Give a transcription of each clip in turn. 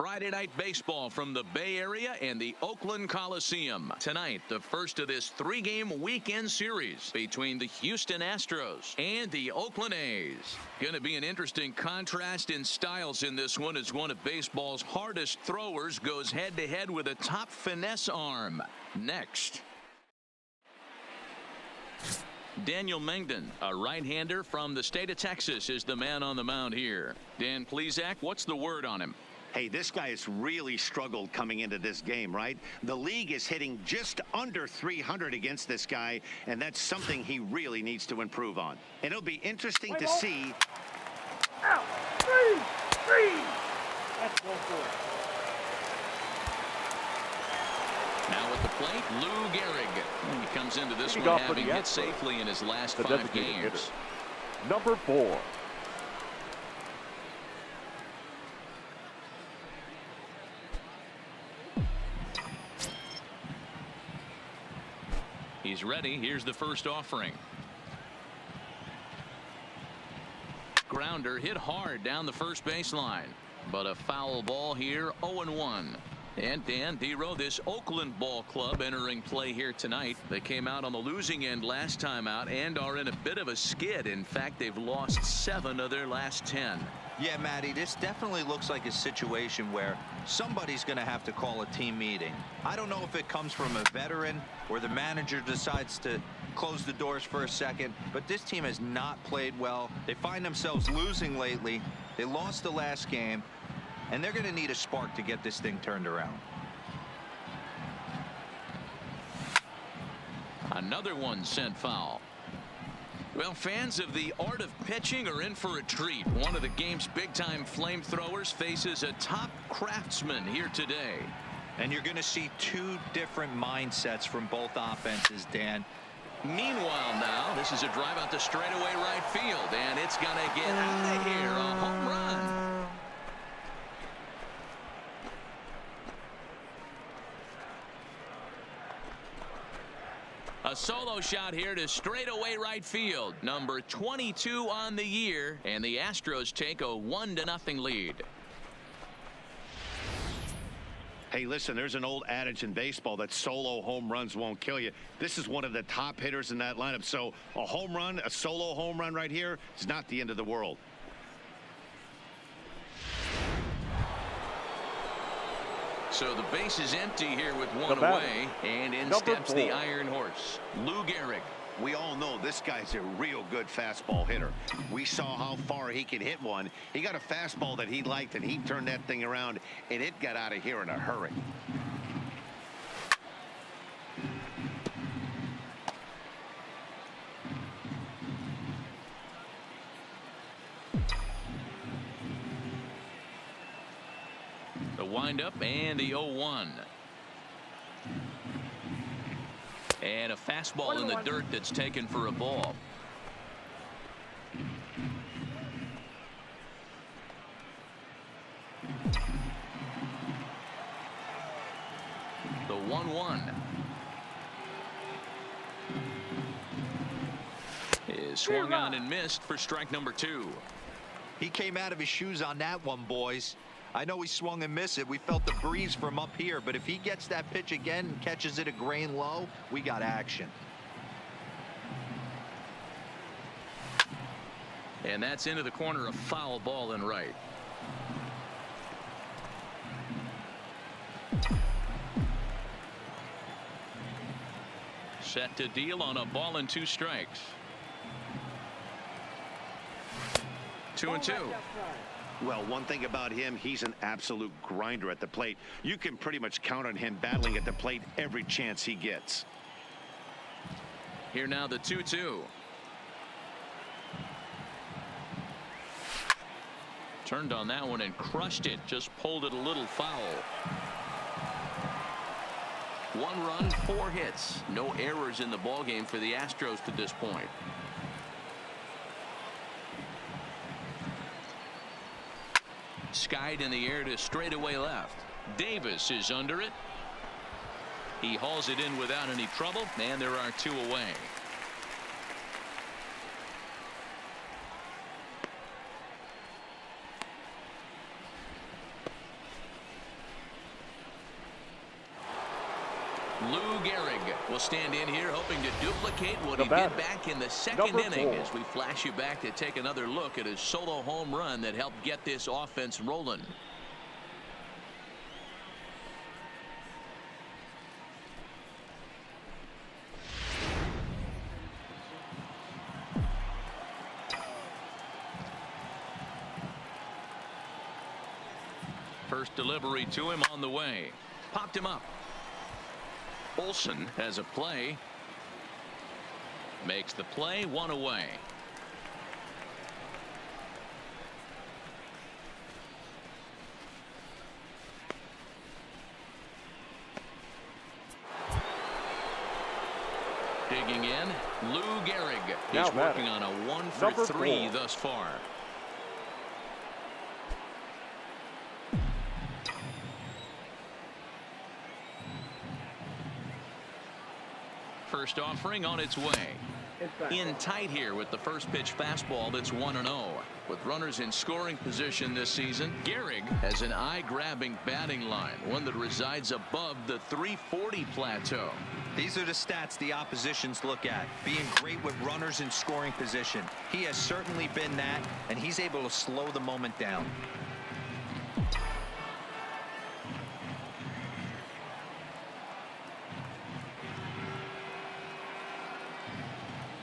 Friday Night Baseball from the Bay Area and the Oakland Coliseum. Tonight, the first of this three-game weekend series between the Houston Astros and the Oakland A's. Going to be an interesting contrast in styles in this one as one of baseball's hardest throwers goes head-to-head with a top finesse arm. Next. Daniel Mengden, a right-hander from the state of Texas, is the man on the mound here. Dan Plesac, what's the word on him? Hey, this guy has really struggled coming into this game, right? The league is hitting just under 300 against this guy, and that's something he really needs to improve on. And it'll be interesting to see. Out. Three. That's 1-4. Now at the plate, Lou Gehrig. He comes into this one having hit safely in his last 5 games. Number 4. He's ready. Here's the first offering. Grounder hit hard down the first baseline, but a foul ball here. 0-1. And Dan Dero, this Oakland ball club entering play here tonight. They came out on the losing end last time out and are in a bit of a skid. In fact, they've lost 7 of their last 10. Yeah, Matty, this definitely looks like a situation where somebody's going to have to call a team meeting. I don't know if it comes from a veteran or the manager decides to close the doors for a second, but this team has not played well. They find themselves losing lately. They lost the last game, and they're going to need a spark to get this thing turned around. Another one sent foul. Well, fans of the art of pitching are in for a treat. One of the game's big-time flamethrowers faces a top craftsman here today. And you're going to see 2 different mindsets from both offenses, Dan. Meanwhile now, this is a drive out to straightaway right field, and it's going to get out of here. A home run. A solo shot here to straightaway right field. Number 22 on the year, and the Astros take a 1-0 lead. Hey, listen, there's an old adage in baseball that solo home runs won't kill you. This is one of the top hitters in that lineup. So a home run, a solo home run right here is not the end of the world. So the base is empty here with 1 away, and in steps the Iron Horse, Lou Gehrig. We all know this guy's a real good fastball hitter. We saw how far he could hit one. He got a fastball that he liked, and he turned that thing around, and it got out of here in a hurry. The windup and the 0-1. And a fastball in the dirt that's taken for a ball. The 1-1 is swung on and missed for strike number 2. He came out of his shoes on that one, boys. I know he swung and missed it. We felt the breeze from up here, but if he gets that pitch again and catches it a grain low, we got action. And that's into the corner, a foul ball and right. Set to deal on a ball and 2 strikes. 2-2. Well, one thing about him, he's an absolute grinder at the plate. You can pretty much count on him battling at the plate every chance he gets. Here now the 2-2. Turned on that one and crushed it. Just pulled it a little foul. 1 run, 4 hits. No errors in the ballgame for the Astros to this point. Skied in the air to straightaway left. Davis is under it. He hauls it in without any trouble, and there are 2 away. Lou Gehrig will stand in here hoping to duplicate what The he batter, did back in the second number inning 4. as we flash you back to take another look at his solo home run that helped get this offense rolling. First delivery to him on the way. Popped him up. Olsen has a play. Makes the play, 1 away. Digging in, Lou Gehrig. Now He's working on a 1 for number 3 4. thus far. First offering on its way. In tight here with the first pitch fastball that's 1-0. With runners in scoring position this season, Gehrig has an eye-grabbing batting line, one that resides above the 340 plateau. These are the stats the oppositions look at. Being great with runners in scoring position. He has certainly been that, and he's able to slow the moment down.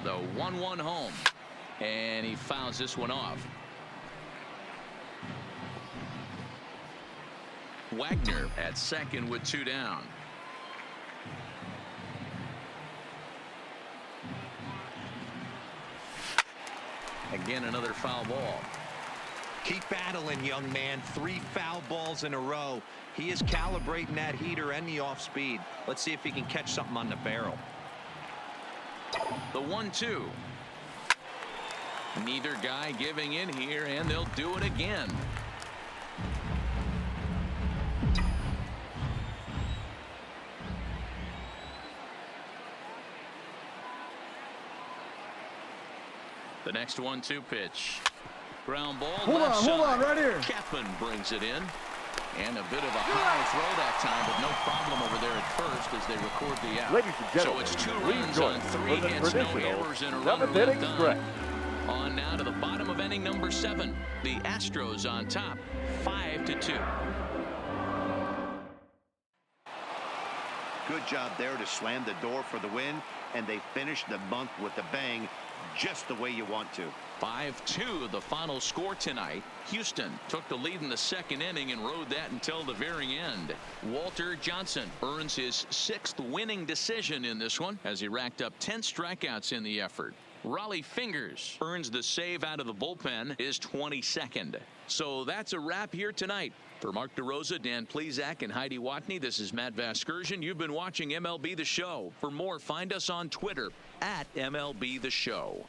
The 1-1 home, and he fouls this one off. Wagner at second with 2 down. Again, another foul ball. Keep battling, young man. 3 foul balls in a row. He is calibrating that heater and the off speed. Let's see if he can catch something on the barrel. The 1-2. Neither guy giving in here, and they'll do it again. The next 1-2 pitch. Ground ball. Hold on, right here. Chapman brings it in. And a bit of a high throw that time, but no problem over there at first as they record the out. Ladies and gentlemen, so it's 2 please runs join on us 3 for the hits, no traditional errors, and a runner 7th left inning on. stretch. On now to the bottom of inning number 7. The Astros on top, 5-2. Good job there to slam the door for the win, and they finished the month with a bang, just the way you want to. 5-2 the final score tonight. Houston took the lead in the second inning and rode that until the very end. Walter Johnson earns his 6th winning decision in this one as he racked up 10 strikeouts in the effort. Raleigh Fingers earns the save out of the bullpen, his 22nd. So that's a wrap here tonight. For Mark DeRosa, Dan Plesac, and Heidi Watney, this is Matt Vasgersian. You've been watching MLB The Show. For more, find us on Twitter at MLB The Show.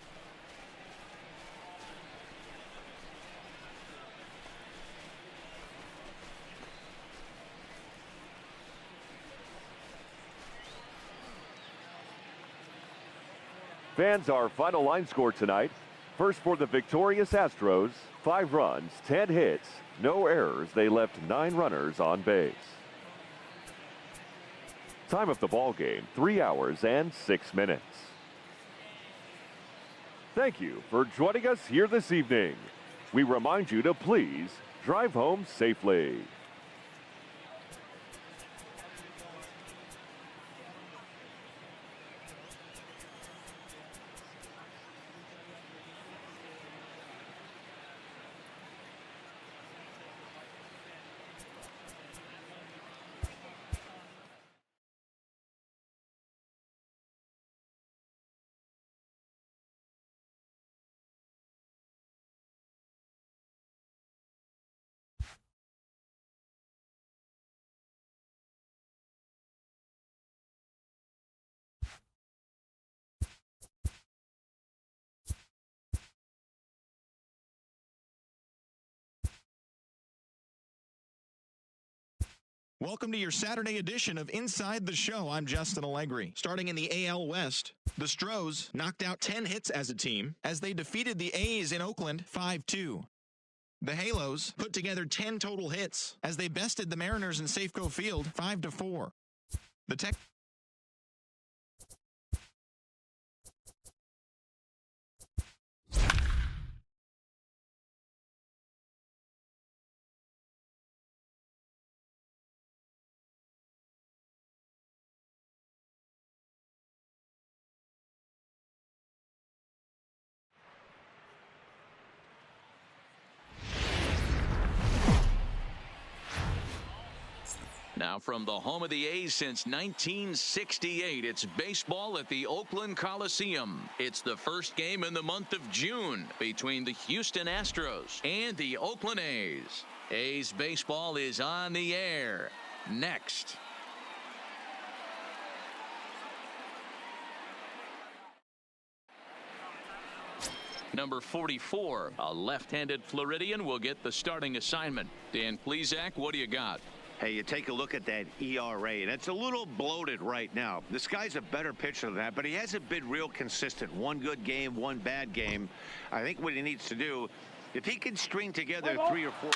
Fans, our final line score tonight. First for the victorious Astros, 5 runs, 10 hits, no errors. They left 9 runners on base. Time of the ball game, 3 hours and 6 minutes. Thank you for joining us here this evening. We remind you to please drive home safely. Welcome to your Saturday edition of Inside the Show. I'm Justin Allegri. Starting in the AL West, the Stros knocked out 10 hits as a team as they defeated the A's in Oakland 5-2. The Halos put together 10 total hits as they bested the Mariners in Safeco Field 5-4. The Now from the home of the A's since 1968, it's baseball at the Oakland Coliseum. It's the first game in the month of June between the Houston Astros and the Oakland A's. A's baseball is on the air next. Number 44, a left-handed Floridian, will get the starting assignment. Dan Plesac, what do you got? Hey, you take a look at that ERA, and it's a little bloated right now. This guy's a better pitcher than that, but he hasn't been real consistent. One good game, one bad game. I think what he needs to do, if he can string together 3 or 4...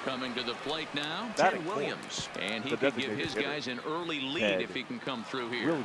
Coming to the plate now, Ted Williams. And he could give his guys an early lead if he can come through here.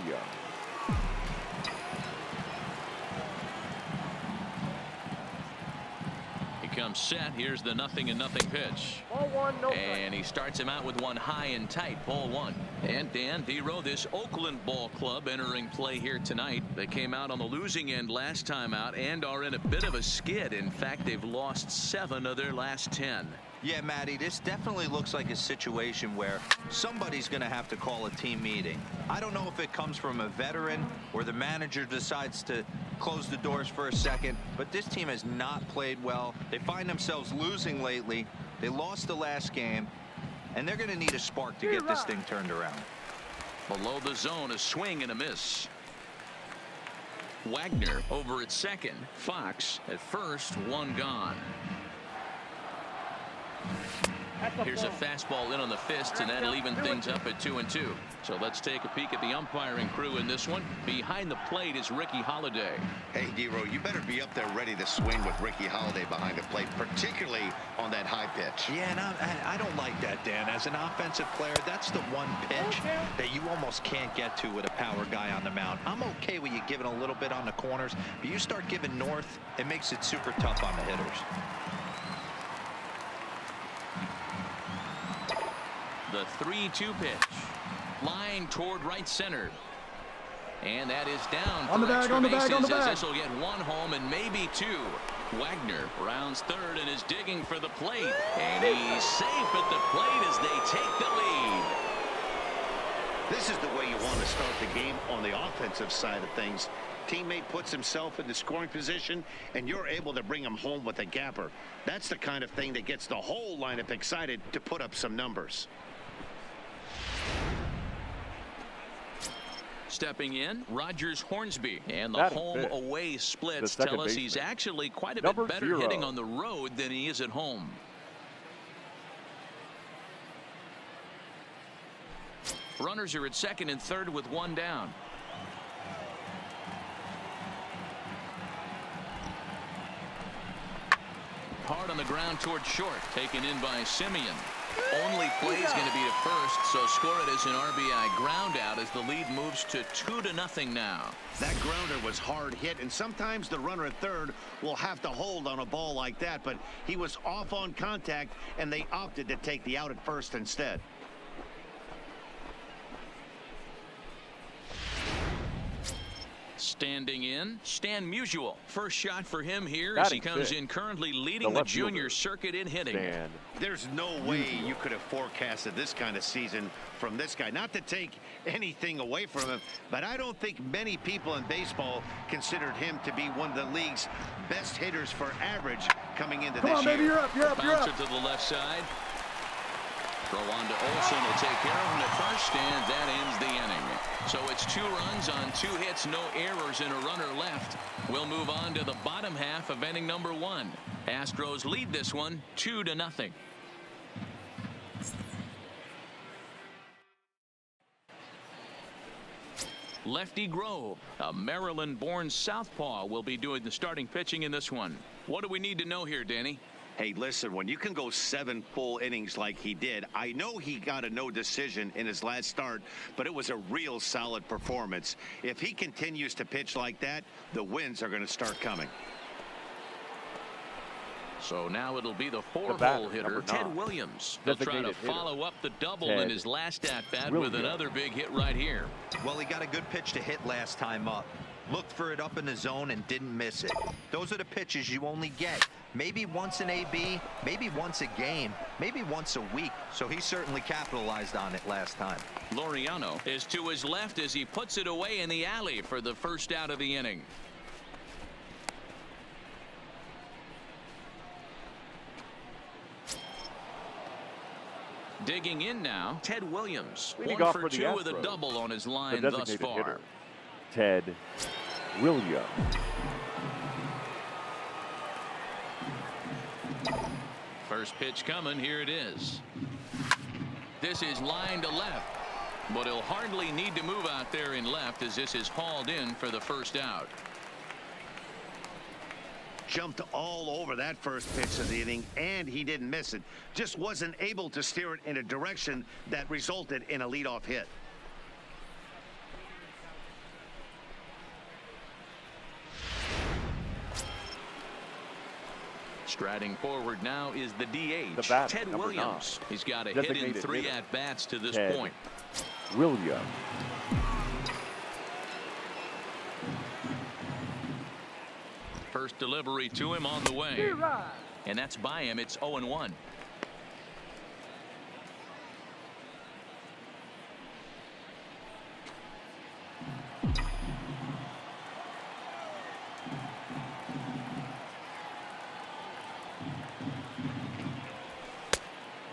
Comes set. Here's the 0-0 pitch. Ball one, no and he starts him out with one high and tight. Ball one. And Dan Dero, this Oakland ball club entering play here tonight. They came out on the losing end last time out and are in a bit of a skid. In fact, they've lost 7 of their last 10. Yeah, Matty, this definitely looks like a situation where somebody's going to have to call a team meeting. I don't know if it comes from a veteran or the manager decides to close the doors for a second, but this team has not played well. They find themselves losing lately. They lost the last game, and they're going to need a spark to get this thing turned around. Below the zone, a swing and a miss. Wagner over at second. Fox at first, one gone. Here's a fastball in on the fist, and that'll even things up at 2-2. So let's take a peek at the umpiring crew in this one. Behind the plate is Ricky Holiday. Hey, Dero, you better be up there ready to swing with Ricky Holiday behind the plate, particularly on that high pitch. Yeah, and I don't like that, Dan. As an offensive player, that's the one pitch that you almost can't get to with a power guy on the mound. I'm okay with you giving a little bit on the corners, but you start giving north, it makes it super tough on the hitters. The 3-2 pitch. Line toward right center. And that is down for extra bases as this will get one home and maybe 2. Wagner rounds third and is digging for the plate. And he's safe at the plate as they take the lead. This is the way you want to start the game on the offensive side of things. Teammate puts himself in the scoring position, and you're able to bring him home with a gapper. That's the kind of thing that gets the whole lineup excited to put up some numbers. Stepping in, Rogers Hornsby, and the home-away splits tell us he's actually quite a bit better hitting on the road than he is at home. Runners are at second and third with one down. Hard on the ground toward short, taken in by Simeon. Only play is going to be to first, so score it as an RBI ground out as the lead moves to 2-0 now. That grounder was hard hit, and sometimes the runner at third will have to hold on a ball like that, but he was off on contact, and they opted to take the out at first instead. Standing in, Stan Musial. First shot for him here as he comes in currently leading the junior circuit in hitting. There's no way you could have forecasted this kind of season from this guy. Not to take anything away from him, but I don't think many people in baseball considered him to be one of the league's best hitters for average coming into this year. Baby, you're up. Bouncer to the left side. Throw on to Olsen will take care of him at first, and that ends the inning. So it's 2 runs on 2 hits, no errors, and a runner left. We'll move on to the bottom half of inning number 1. Astros lead this one 2-0. Lefty Grove, a Maryland-born southpaw, will be doing the starting pitching in this one. What do we need to know here, Danny? Hey, listen, when you can go 7 full innings like he did, I know he got a no decision in his last start, but it was a real solid performance. If he continues to pitch like that, the wins are going to start coming. So now it'll be the 4-hole hitter, Ted Williams. They'll try to follow up the double in his last at-bat with another big hit right here. Well, he got a good pitch to hit last time up. Looked for it up in the zone and didn't miss it. Those are the pitches you only get. Maybe once an AB, maybe once a game, maybe once a week. So he certainly capitalized on it last time. Laureano is to his left as he puts it away in the alley for the first out of the inning. Digging in now, Ted Williams. Leading 1 off for for the 2 with a Astros, double on his the line thus designated far. hitter, Ted Williams. First pitch coming. Here it is. This is line to left, but he'll hardly need to move out there in left as this is hauled in for the first out. Jumped all over that first pitch of the inning, and he didn't miss it. Just wasn't able to steer it in a direction that resulted in a leadoff hit. Striding forward now is the DH, The batter, Ted number Williams. 9. He's got a hit in Designated 3 hitter, at-bats to this Ted point. Williams. First delivery to him on the way. And that's by him. It's 0-1.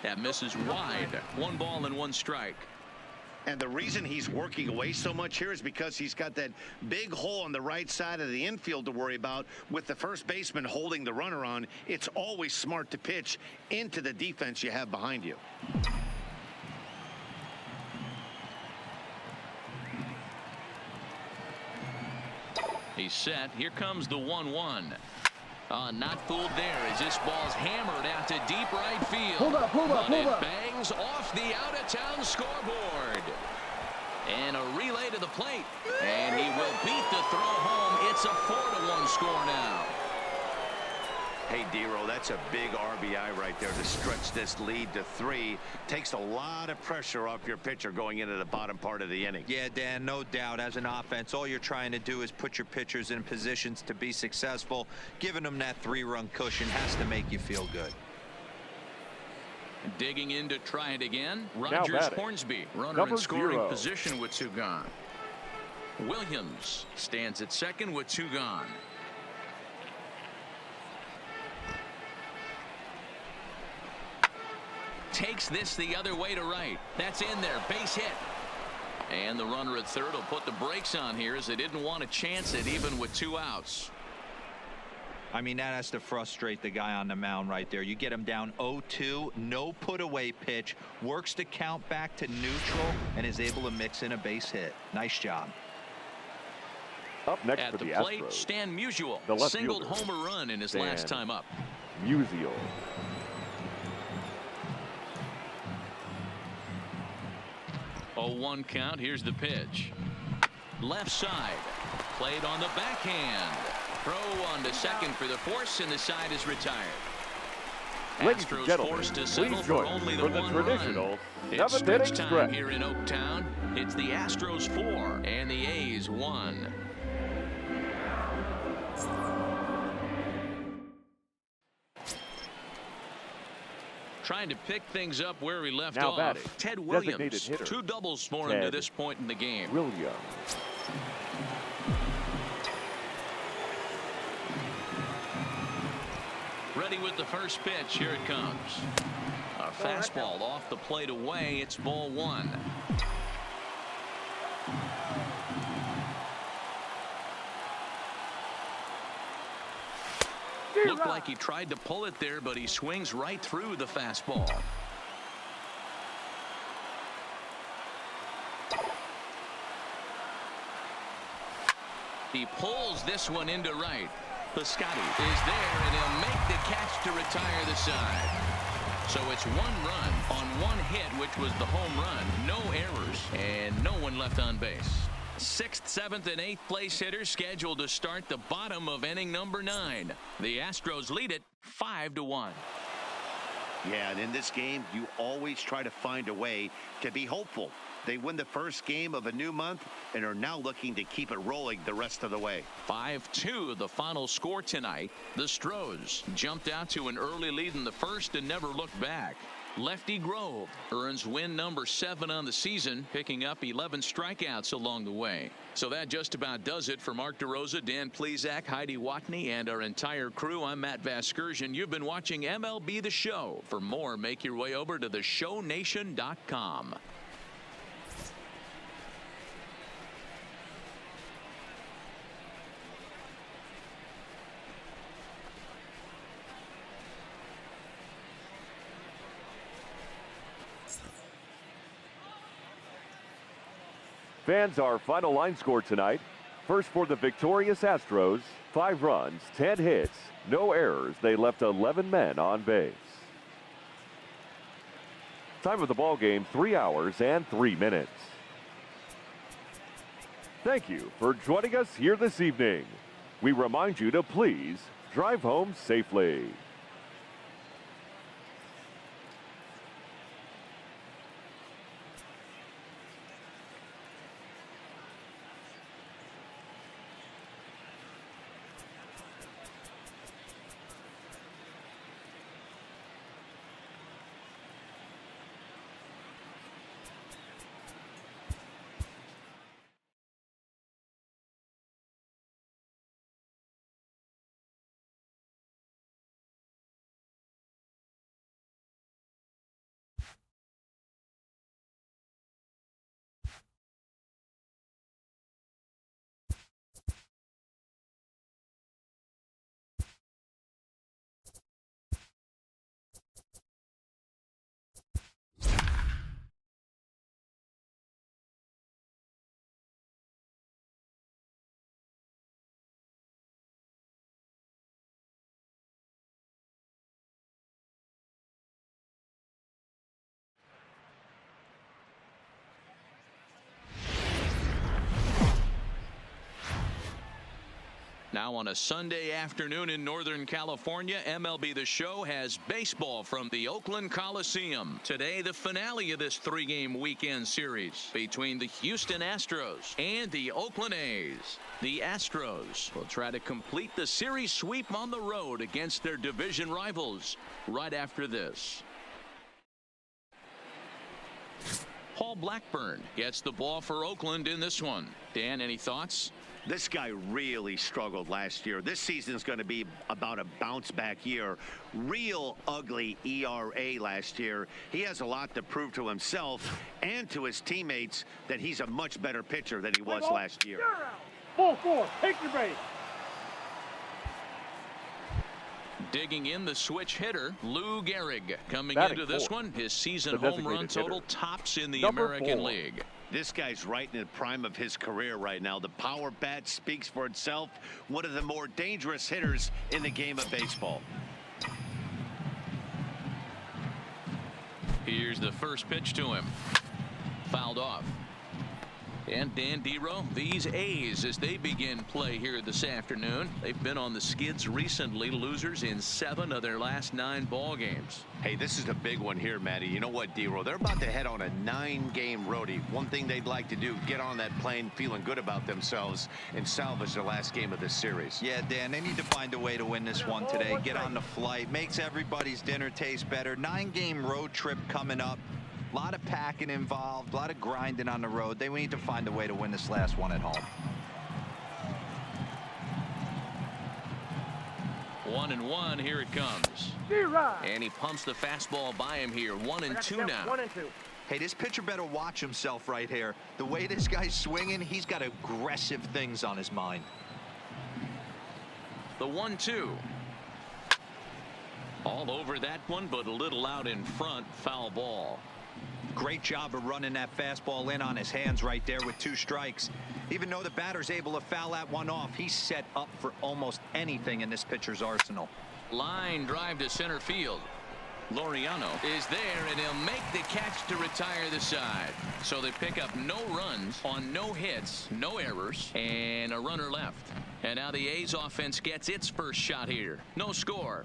That misses wide. 1 ball and 1 strike. And the reason he's working away so much here is because he's got that big hole on the right side of the infield to worry about. With the first baseman holding the runner on, it's always smart to pitch into the defense you have behind you. He's set. Here comes the 1-1. Not fooled there as this ball's hammered out to deep right field. But it bangs off the out-of-town scoreboard. And a relay to the plate. And he will beat the throw home. It's a 4-1 score now. Hey, D-Roll, that's a big RBI right there to stretch this lead to 3. Takes a lot of pressure off your pitcher going into the bottom part of the inning. Yeah, Dan, no doubt. As an offense, all you're trying to do is put your pitchers in positions to be successful. Giving them that 3-run cushion has to make you feel good. Digging in to try it again. Rogers Hornsby, runner Number in scoring 0. position with 2 gone. Williams stands at second with 2 gone. Takes this the other way to right. That's in there. Base hit. And the runner at third will put the brakes on here as they didn't want to chance it even with 2 outs. I mean, that has to frustrate the guy on the mound right there. You get him down 0-2, no put away pitch, works the count back to neutral, and is able to mix in a base hit. Nice job. Up next At for the the plate, Astros, Stan Musial the left singled fielder, homer run in his Stan last time up. Musial. Oh, 1 count. Here's the pitch. Left side. Played on the backhand. Throw on to second for the force, and the side is retired. Ladies and Astros gentlemen, forced to settle please for join only us the for the 1 traditional run. It's 7th inning stretch time stretch. here in Oaktown. It's the Astros 4 and the A's 1. Trying to pick things up where we left Now off. batting, Ted designated Williams, hitter, 2 doubles for him to Ted this point in the game. Williams. Ready with the first pitch. Here it comes. A fastball off the plate away. It's ball 1. Looked like he tried to pull it there, but he swings right through the fastball. He pulls this one into right. Piscotty is there, and he'll make the catch to retire the side. So it's 1 run on 1 hit, which was the home run. No errors, and no one left on base. 6th, 7th, and 8th place hitters scheduled to start the bottom of inning number 9. The Astros lead it 5-1. Yeah, and in this game, you always try to find a way to be hopeful. They win the first game of a new month and are now looking to keep it rolling the rest of the way. 5-2 the final score tonight. The Stros jumped out to an early lead in the first and never looked back. Lefty Grove earns win number 7 on the season, picking up 11 strikeouts along the way. So that just about does it for Mark DeRosa, Dan Plesac, Heidi Watney, and our entire crew. I'm Matt Vasgersian. You've been watching MLB The Show. For more, make your way over to theshownation.com. Fans, our final line score tonight. First for the victorious Astros, 5 runs, 10 hits, no errors. They left 11 men on base. Time of the ball game, 3 hours and 3 minutes. Thank you for joining us here this evening. We remind you to please drive home safely. Now on a Sunday afternoon in Northern California, MLB The Show has baseball from the Oakland Coliseum. Today, the finale of this 3-game weekend series between the Houston Astros and the Oakland A's. The Astros will try to complete the series sweep on the road against their division rivals right after this. Paul Blackburn gets the ball for Oakland in this one. Dan, any thoughts? This guy really struggled last year. This season's going to be about a bounce-back year. Real ugly ERA last year. He has a lot to prove to himself and to his teammates that he's a much better pitcher than he was last year. Full 4, take your base. Digging in the switch hitter, Lou Gehrig coming Batting into this 4. one. His season The home run designated total hitter. tops in the Number American 4. League. This guy's right in the prime of his career right now. The power bat speaks for itself. One of the more dangerous hitters in the game of baseball. Here's the first pitch to him. Fouled off. And Dan Dero, these A's, as they begin play here this afternoon, they've been on the skids recently, losers in 7 of their last 9 ball games. Hey, this is a big one here, Matty. You know what, Dero? They're about to head on a 9-game roadie. One thing they'd like to do, get on that plane feeling good about themselves and salvage their last game of this series. Yeah, Dan, they need to find a way to win this one today. Get on the flight. Makes everybody's dinner taste better. 9-game road trip coming up. A lot of packing involved, a lot of grinding on the road. They need to find a way to win this last one at home. 1-1, here it comes. And he pumps the fastball by him here. 1-2 now. 1-2. Hey, this pitcher better watch himself right here. The way this guy's swinging, he's got aggressive things on his mind. The 1-2. All over that one, but a little out in front. Foul ball. Great job of running that fastball in on his hands right there with 2 strikes. Even though the batter's able to foul that one off, he's set up for almost anything in this pitcher's arsenal. Line drive to center field. Laureano is there, and he'll make the catch to retire the side. So they pick up no runs on no hits, no errors, and a runner left. And now the A's offense gets its first shot here. No score.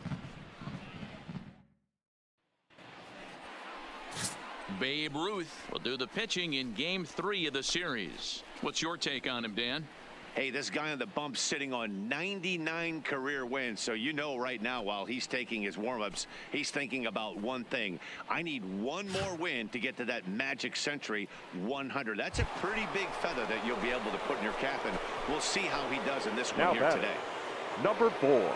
Babe Ruth will do the pitching in Game 3 of the series. What's your take on him, Dan? Hey, this guy on the bump sitting on 99 career wins. So you know right now while he's taking his warm-ups, he's thinking about one thing. I need one more win to get to that magic century 100. That's a pretty big feather that you'll be able to put in your cap, and we'll see how he does in this one here today. Number 4.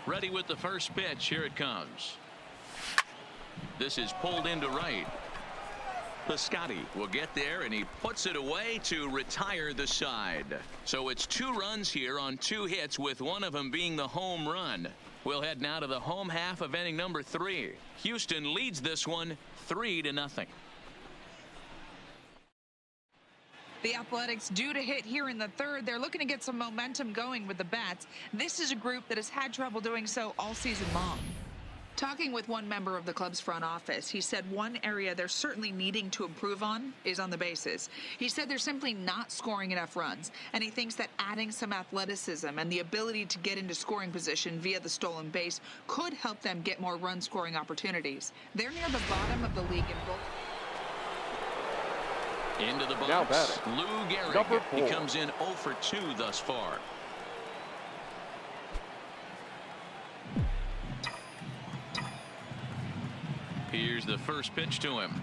Ready with the first pitch. Here it comes. This is pulled into right. Piscotty will get there, and he puts it away to retire the side. So it's 2 runs here on 2 hits, with one of them being the home run. We'll head now to the home half of inning number 3. Houston leads this one 3-0. The Athletics due to hit here in the 3rd. They're looking to get some momentum going with the bats. This is a group that has had trouble doing so all season long. Talking with one member of the club's front office, he said one area they're certainly needing to improve on is on the bases. He said they're simply not scoring enough runs, and he thinks that adding some athleticism and the ability to get into scoring position via the stolen base could help them get more run-scoring opportunities. They're near the bottom of the league in both. Into the Now box, batting, Lou Gehrig. number 4. He comes in 0 for 2 thus far. Here's the first pitch to him.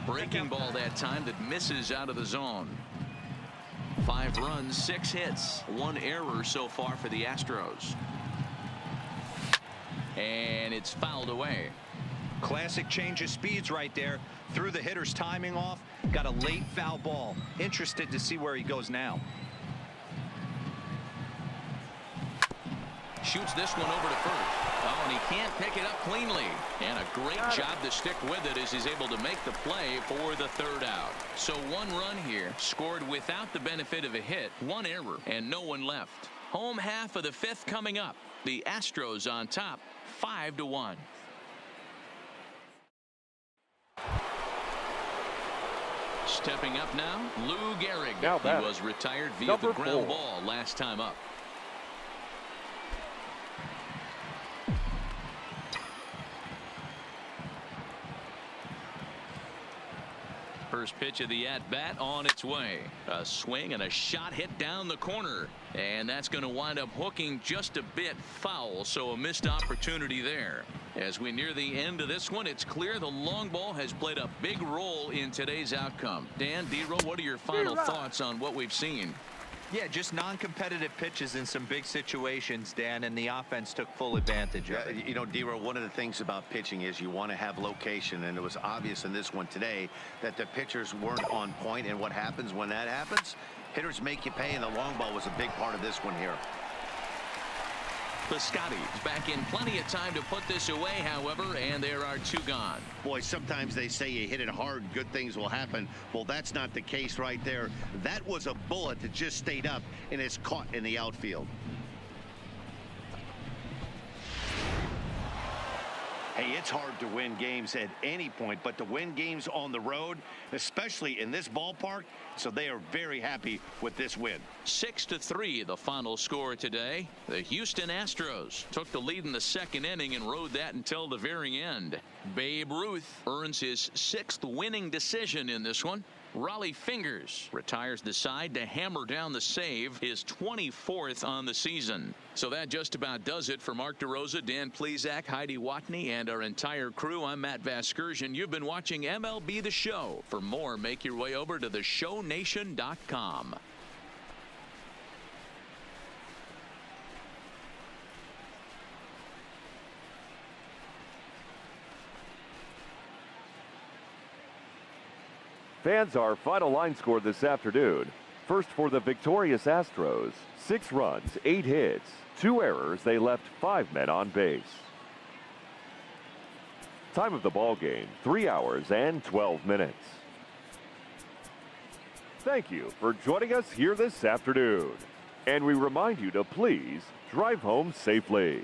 Breaking ball that time that misses out of the zone. 5 runs, 6 hits, 1 error so far for the Astros. And it's fouled away. Classic change of speeds right there. Threw the hitter's timing off. Got a late foul ball. Interested to see where he goes now. Shoots this one over to first. Oh, and he can't pick it up cleanly. And a great job to stick with it as he's able to make the play for the 3rd out. So 1 run here, scored without the benefit of a hit, 1 error, and no one left. Home half of the 5th coming up. The Astros on top, 5-1. Stepping up now, Lou Gehrig. Now he was retired via number the ground 4. ball last time up. First pitch of the at-bat on its way. A swing and a shot hit down the corner. And that's going to wind up hooking just a bit foul, so a missed opportunity there. As we near the end of this one, it's clear the long ball has played a big role in today's outcome. Dan, D-Roll, what are your final thoughts on what we've seen? Yeah, just non-competitive pitches in some big situations, Dan, and the offense took full advantage of it. You know, D-Roll, one of the things about pitching is you want to have location, and it was obvious in this one today that the pitchers weren't on point, and what happens when that happens? Hitters make you pay, and the long ball was a big part of this one here. Piscotty's back in plenty of time to put this away, however, and there are 2 gone. Boy, sometimes they say you hit it hard, good things will happen. Well, that's not the case right there. That was a bullet that just stayed up and is caught in the outfield. Hey, it's hard to win games at any point, but to win games on the road, especially in this ballpark, so they are very happy with this win. 6-3 the final score today. The Houston Astros took the lead in the 2nd inning and rode that until the very end. Babe Ruth earns his 6th winning decision in this one. Raleigh Fingers retires the side to hammer down the save, his 24th on the season. So that just about does it for Mark DeRosa, Dan Plesac, Heidi Watney, and our entire crew. I'm Matt Vasgersian. You've been watching MLB The Show. For more, make your way over to theshownation.com. Fans, our final line score this afternoon. First for the victorious Astros, 6 runs, 8 hits, 2 errors. They left 5 men on base. Time of the ball game, 3 hours and 12 minutes. Thank you for joining us here this afternoon. And we remind you to please drive home safely.